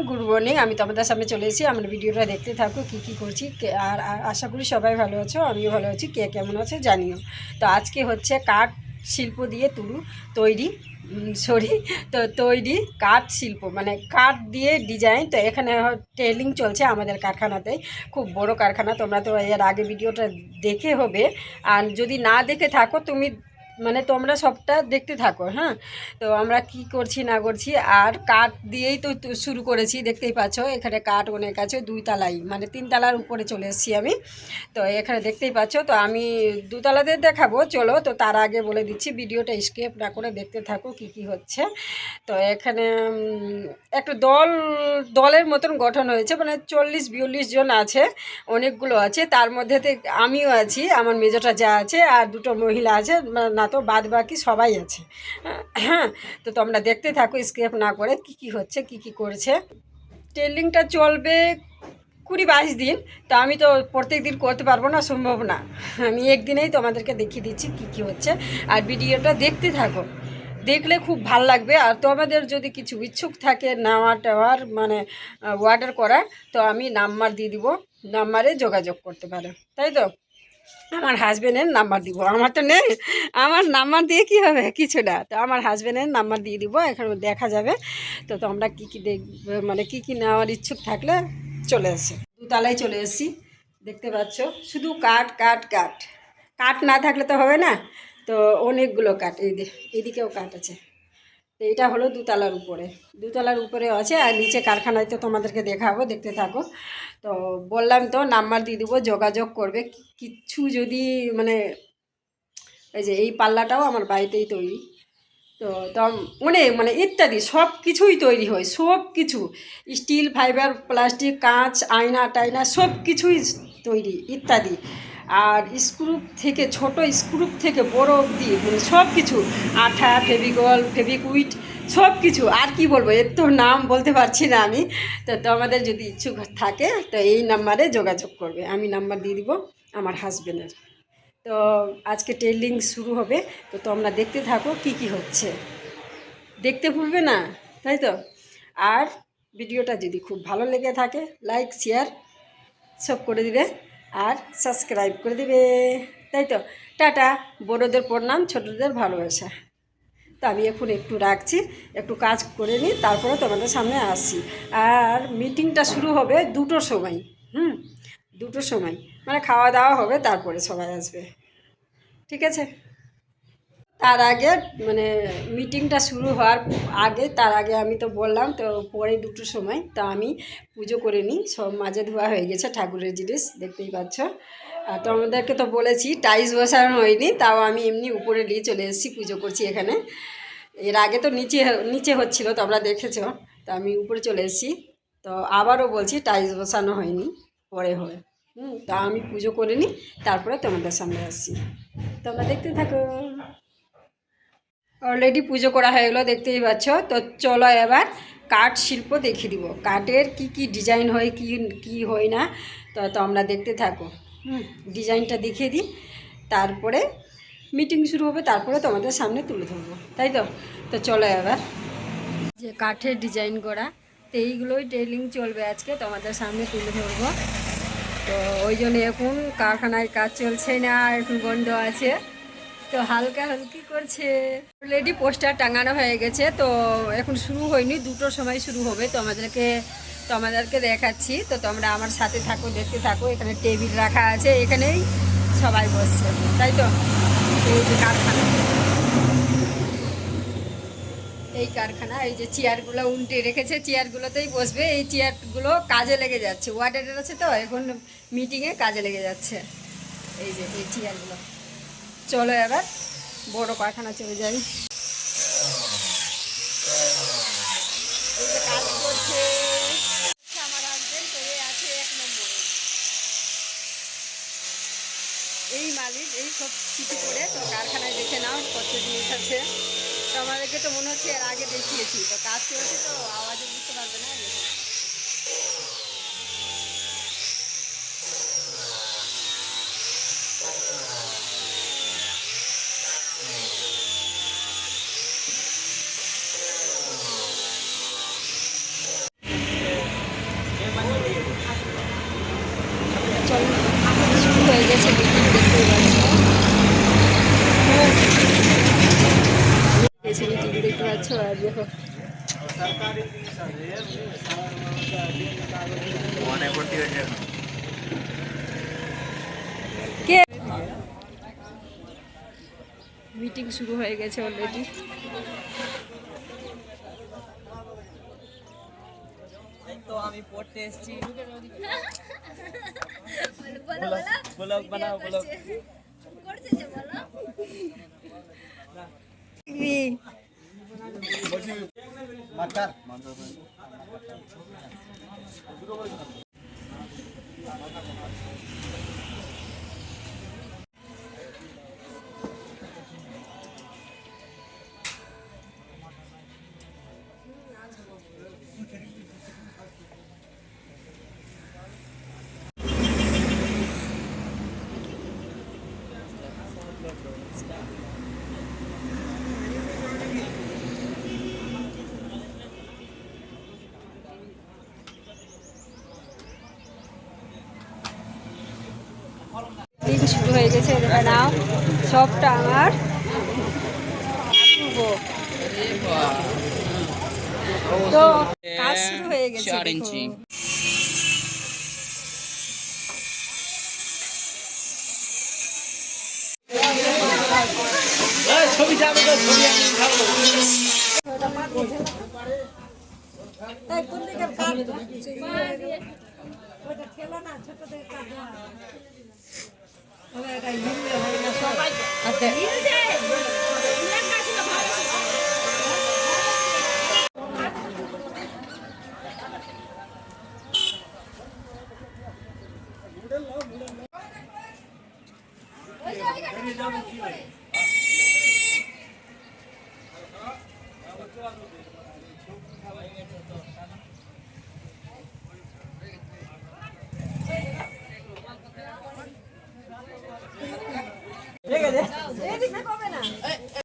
Good morning. আমি তোমাদের সামনে চলে এসেছি। আমার ভিডিওটা দেখতে থাকো কী কী করছি। আর আশা করি সবাই ভালো আছো, আমিও ভালো আছি। কে কেমন আছে জানিও। তো আজকে হচ্ছে কাঠ শিল্প দিয়ে তৈরি তৈরি কাঠ শিল্প, মানে কাঠ দিয়ে ডিজাইন। তো এখানে ট্রেনিং চলছে আমাদের কারখানাতে, খুব বড় কারখানা। তোমরা তো এর আগে ভিডিওটা দেখে হবে, আর যদি না দেখে থাকো তুমি, মানে তোমরা সবটা দেখতে থাকো। হ্যাঁ, তো আমরা কি করছি না করছি, আর কাঠ দিয়েই তো শুরু করেছি। দেখতেই পাচ্ছ এখানে কাঠ অনেক আছে, 2 তলাই, মানে 3 তলার উপরে চলে এসেছি আমি। তো এখানে দেখতেই পাচ্ছ। তো আমি 2 তলাতে দেখাবো, চলো। তো তার আগে বলে দিচ্ছি, ভিডিওটা স্কিপ না করে দেখতে থাকো কি কি হচ্ছে। তো এখানে একটা দলের মতন গঠন হয়েছে, মানে 40-42 জন আছে, অনেকগুলো আছে। তার মধ্যে আমিও আছি, আমার মেজোটা যা আছে, আর 2টো মহিলা আছে, না তো বাদ বাকি সবাই আছে। হ্যাঁ, তো তোমরা দেখতে থাকো স্কিপ না করে কি কি হচ্ছে, কি কি করছে। ট্রেনিংটা চলবে 20-22 দিন। তো আমি তো প্রত্যেক দিন করতে পারবো না, সম্ভব না। আমি একদিনেই তোমাদেরকে দেখিয়ে দিচ্ছি কি কি হচ্ছে, আর ভিডিওটা দেখতে থাকো। দেখলে খুব ভাল লাগবে। আর তোমাদের যদি কিছু ইচ্ছুক থাকে নেওয়া টেওয়ার, মানে অর্ডার করার, তো আমি নাম্বার দিয়ে দিব, নাম্বারে যোগাযোগ করতে পারো। তাই তো, আমার হাজব্যান্ডের নাম্বার দিব, আমার তো নেই। আমার নাম্বার দিয়ে কি হবে, কিছু না। তো আমার হাজব্যান্ডের নাম্বার দিয়ে দিব, এখানে দেখা যাবে। তো তোমরা কী কী দেখবে, মানে কী কী নেওয়ার ইচ্ছুক থাকলে চলে এসে 2 তলায় চলে এসেছি। দেখতে পাচ্ছ শুধু কাঠ কাঠ কাঠ। কাঠ না থাকলে তো হবে না। তো অনেকগুলো কাঠ, এইদিকেও কাঠ আছে। তো এটা হলো 2 তলার উপরে, 2 তলার উপরে আছে। আর নিচে কারখানায় তো তোমাদেরকে দেখাবো, দেখতে থাকো। তো বললাম তো নাম্বার দিয়ে দেবো, যোগাযোগ করবে। কিচ্ছু যদি মানে, এই যে এই পাল্লাটাও আমার বাড়িতেই তৈরি। তো অনেক, মানে ইত্যাদি সব কিছুই তৈরি হয়, সব কিছু, স্টিল, ফাইবার, প্লাস্টিক, কাঁচ, আয়না টায়না সব কিছুই তৈরি ইত্যাদি। আর স্ক্রু থেকে, ছোট স্ক্রু থেকে বড় অবধি, মানে সব কিছু, আঠা, ফেভিকল, ফেভিকুইট, সব কিছু। আর কি বলবো, এর তো নাম বলতে পারছি না আমি। তো তোমাদের যদি ইচ্ছুক থাকে তো এই নাম্বারে যোগাযোগ করবে, আমি নাম্বার দিয়ে দিব আমার হাজব্যান্ডের। তো আজকে ট্রেনিং শুরু হবে। তো তোমরা দেখতে থাকো কি কি হচ্ছে, দেখতে ভুলবে না। তাই তো, আর ভিডিওটা যদি খুব ভালো লেগে থাকে, লাইক শেয়ার সব করে দিবে, আর সাবস্ক্রাইব করে দিবে। তাই তো, টাটা। বড়োদের প্রণাম, ছোটদের ভালোবাসা। তো আমি এখন একটু রাখছি, একটু কাজ করে নিই, তারপরে তোমাদের সামনে আসছি। আর মিটিংটা শুরু হবে 2টোর সময়। 2টোর সময়, মানে খাওয়া দাওয়া হবে, তারপরে সবাই আসবে। ঠিক আছে। তার আগে, মানে মিটিংটা শুরু হওয়ার আগে, তার আগে আমি তো বললাম তো পরে 2টোর সময় তো আমি পুজো করে নিই। সব মাজে ধোয়া হয়ে গেছে, ঠাকুরের জিনিস দেখতেই পাচ্ছ। আর তোমাদেরকে তো বলেছি টাইলস বসানো হয়নি, তাও আমি এমনি উপরে নিয়ে চলে এসেছি, পুজো করছি এখানে। এর আগে তো নিচে নিচে হচ্ছিলো, তোমরা দেখেছো। তো আমি উপরে চলে এসেছি। তো আবারও বলছি টাইলস বসানো হয়নি, পরে হবে। তা আমি পুজো করে নিই, তারপরে তোমাদের সামনে আসছি। তোমরা দেখতে থাকো। অলরেডি পুজো করা হয়ে গেলো, দেখতেই পাচ্ছ। তো চলো এবার কাঠ শিল্প দেখিয়ে দিব, কাঠের কি কি ডিজাইন হয়, কি কি হয় না। তো তোমরা দেখতে থাকো। ডিজাইনটা দেখিয়ে দিই, তারপরে মিটিং শুরু হবে, তারপরে তোমাদের সামনে তুলে ধরবো। তাই তো, তো চলো এবার যে কাঠের ডিজাইন করা, তো এইগুলোই ট্রেনিং চলবে আজকে, তোমাদের সামনে তুলে ধরবো। তো ওই জন্য এখন কারখানায় কাজ চলছে না, এখন বন্ধ আছে। তো হালকা হালকি করছে। অলরেডি পোস্টার টাঙানো হয়ে গেছে, তো এখন শুরু হয়নি, 2টোর সময় শুরু হবে। তো তোমাদেরকে দেখাচ্ছি। তো তোমরা আমার সাথে থাকো, দেখতে থাকো। এখানে টেবিল রাখা আছে, এখানেই সবাই বসছে। তাই তো, এই যে কারখানা, এই কারখানা, এই যে চেয়ারগুলো উল্টে রেখেছে, চেয়ারগুলোতেই বসবে। এই চেয়ারগুলো কাজে লেগে যাচ্ছে, ওয়ার্ডারের আছে তো, এখন মিটিংয়ে কাজে লেগে যাচ্ছে। এই যে এই চেয়ারগুলো। চলো এবার বড় কারখানা চলে যাই। এই যে কাজ করছে আমার হাজবেন্ড, তো আছে 1 নম্বরে। এই মালিক এই সব কিছু করে। তো কারখানায় দেখে নাও কত জিনিস আছে। তো আমাদেরকে তো মনে হচ্ছে এর আগে দেখিয়েছি। তো কাজ চলছে, তো আওয়াজে বুঝতে পারবে না। আছো আর দেখো কে মিটিং শুরু হয়ে গেছে অলরেডি। তো আমি পড়তে এসেছি। ব্লগ বানাও ব্লগ। মার্কার মিটিং শুরু হয়ে গেছে, দেখে নাও সবটা আমার অপূর্ব। তো কাজ শুরু হয়ে গেছে 4 দেখো। ইঞ্চি। ছবি যাবে তো, ছবি আমি খাবো। ঠিক আছে